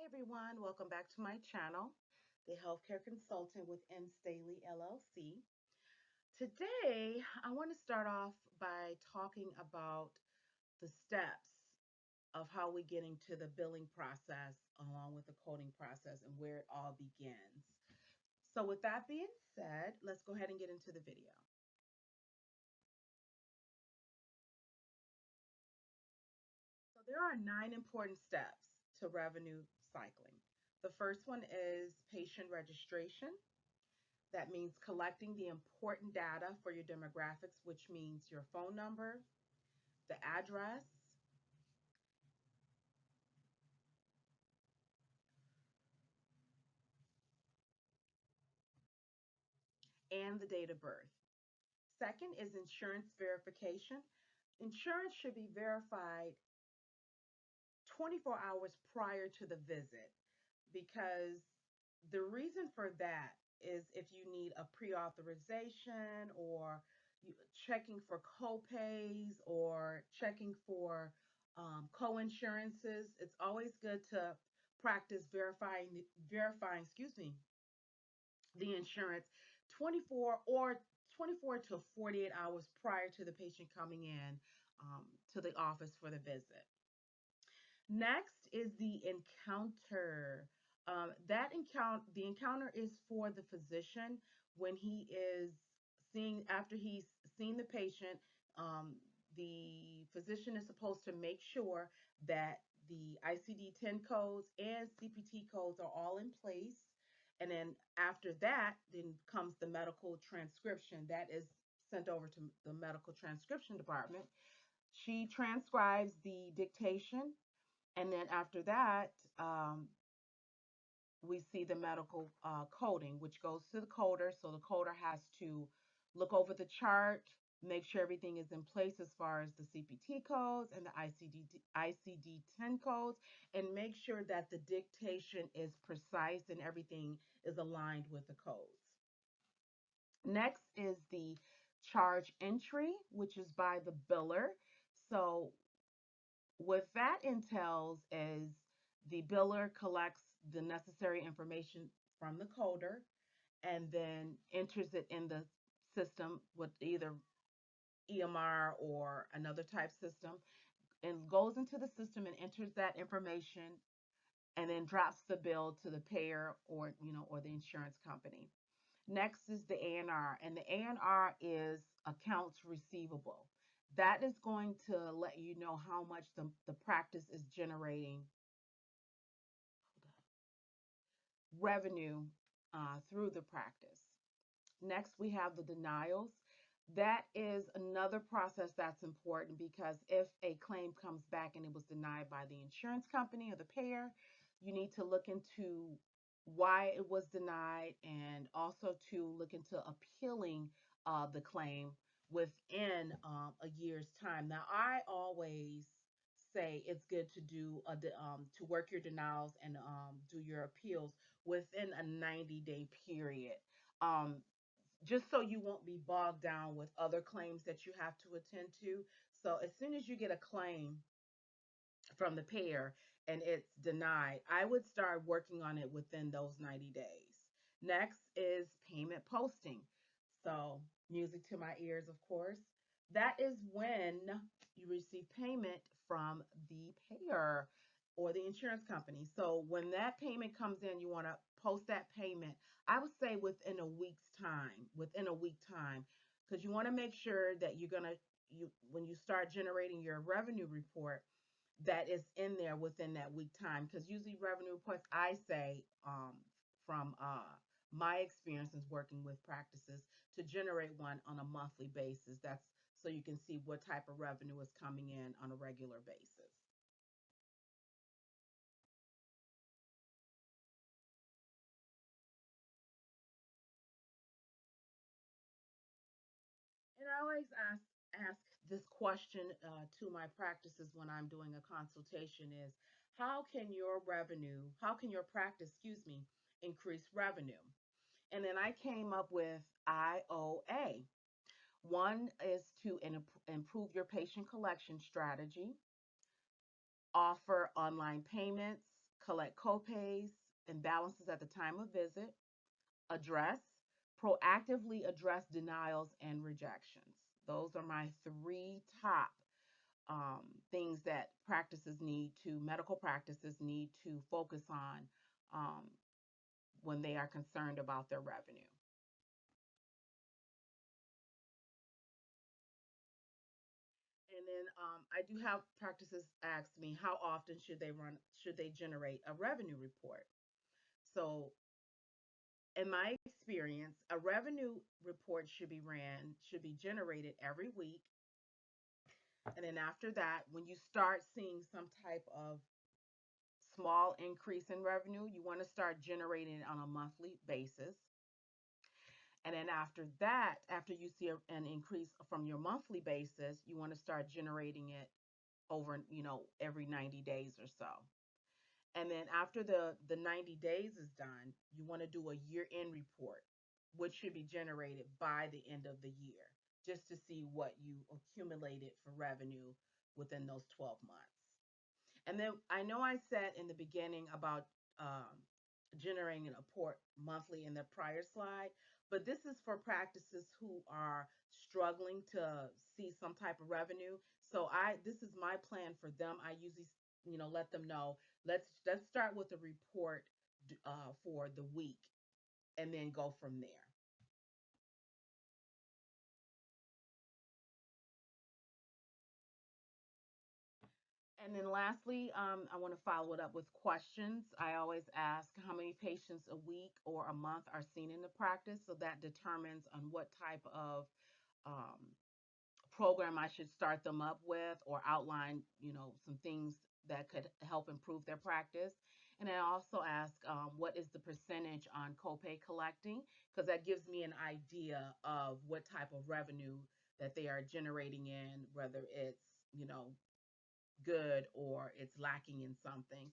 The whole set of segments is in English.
Hi everyone, welcome back to my channel, the Healthcare Consultant with M. Staley LLC. Today, I want to start off by talking about the steps of how we get into the billing process along with the coding process and where it all begins. So with that being said, let's go ahead and get into the video. So there are 9 important steps to revenue cycling. The first one is patient registration. That means collecting the important data for your demographics, which means your phone number, the address, and the date of birth. Second is insurance verification. Insurance should be verified 24 hours prior to the visit because the reason for that is if you need a pre-authorization or checking for co-pays or checking for co-insurances, it's always good to practice verifying, the insurance 24 to 48 hours prior to the patient coming in to the office for the visit. Next is the encounter. The encounter is for the physician when he is after he's seen the patient. Um, the physician is supposed to make sure that the ICD-10 codes and CPT codes are all in place. And then after that, then comes the medical transcription that is sent over to the medical transcription department. She transcribes the dictation, and then after that, we see the medical coding, which goes to the coder. So the coder has to look over the chart, make sure everything is in place as far as the CPT codes and the ICD-10 codes, and make sure that the dictation is precise and everything is aligned with the codes. Next is the charge entry, which is by the biller. So what that entails is the biller collects the necessary information from the coder and then enters it in the system with either EMR or another type system, and goes into the system and enters that information and then drops the bill to the payer or the insurance company. Next is the ANR, and the ANR is accounts receivable. That is going to let you know how much the practice is generating revenue through the practice. Next, we have the denials. That is another process that's important because if a claim comes back and it was denied by the insurance company or the payer, you need to look into why it was denied and also to look into appealing the claim within a year's time. Now, I always say it's good to to work your denials and do your appeals within a 90-day period. Um, just so you won't be bogged down with other claims that you have to attend to. So as soon as you get a claim from the payer and it's denied, I would start working on it within those 90 days. Next is payment posting. So, music to my ears, of course. That is when you receive payment from the payer or the insurance company. So, when that payment comes in, you want to post that payment, I would say within a week time, because you want to make sure that when you start generating your revenue report, that is in there within that week time. Because usually revenue reports, I say, from my experiences working with practices, to generate one on a monthly basis. That's so you can see what type of revenue is coming in on a regular basis. And I always ask this question to my practices when I'm doing a consultation is how can your practice, increase revenue? And then I came up with IOA. One is to improve your patient collection strategy, offer online payments, collect copays and balances at the time of visit, address, proactively address denials and rejections. Those are my three top things that medical practices need to focus on um, when they are concerned about their revenue. And then I do have practices ask me how often should they generate a revenue report. So in my experience, a revenue report should be generated every week. And then after that, when you start seeing some type of small increase in revenue, you want to start generating it on a monthly basis. And then after that, after you see an increase from your monthly basis, you want to start generating it over, every 90 days or so. And then after the 90 days is done, you want to do a year-end report, which should be generated by the end of the year, just to see what you accumulated for revenue within those 12 months. And then I know I said in the beginning about generating a report monthly in the prior slide, but this is for practices who are struggling to see some type of revenue. So this is my plan for them. I usually, let them know, let's start with a report for the week and then go from there. And then lastly, I want to follow it up with questions. I always ask how many patients a week or a month are seen in the practice. So that determines on what type of um, program I should start them up with or outline, some things that could help improve their practice. And I also ask what is the percentage on copay collecting, because that gives me an idea of what type of revenue that they are generating in, whether it's, you know, good or it's lacking in something.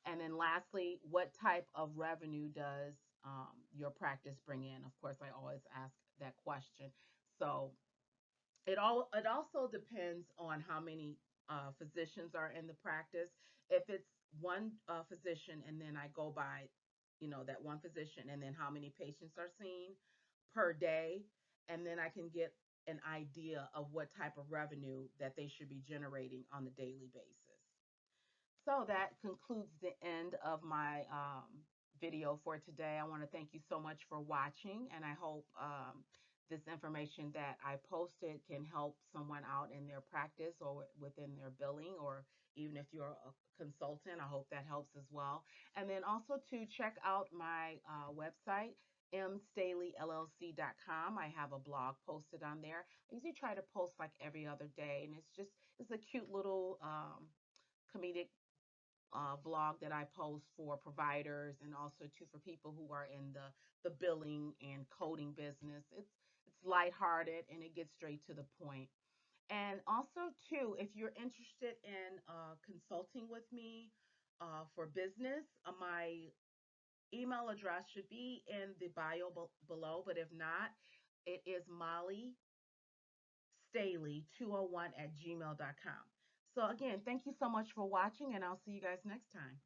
And then lastly, what type of revenue does your practice bring in? Of course, I always ask that question. So it also depends on how many physicians are in the practice. If it's one physician and then I go by, that one physician and then how many patients are seen per day, and then I can get an idea of what type of revenue that they should be generating on a daily basis. So that concludes the end of my video for today. I want to thank you so much for watching, and I hope this information that I posted can help someone out in their practice or within their billing, or even if you're a consultant, I hope that helps as well. And then also to check out my website, mstaleyllc.com. I have a blog posted on there. I usually try to post like every other day, and it's a cute little comedic vlog that I post for providers and also too for people who are in the billing and coding business. It's lighthearted and it gets straight to the point. And also too, if you're interested in consulting with me for business, my email address should be in the bio below, but if not, it is Molly Staley201 at gmail.com. So again, thank you so much for watching, and I'll see you guys next time.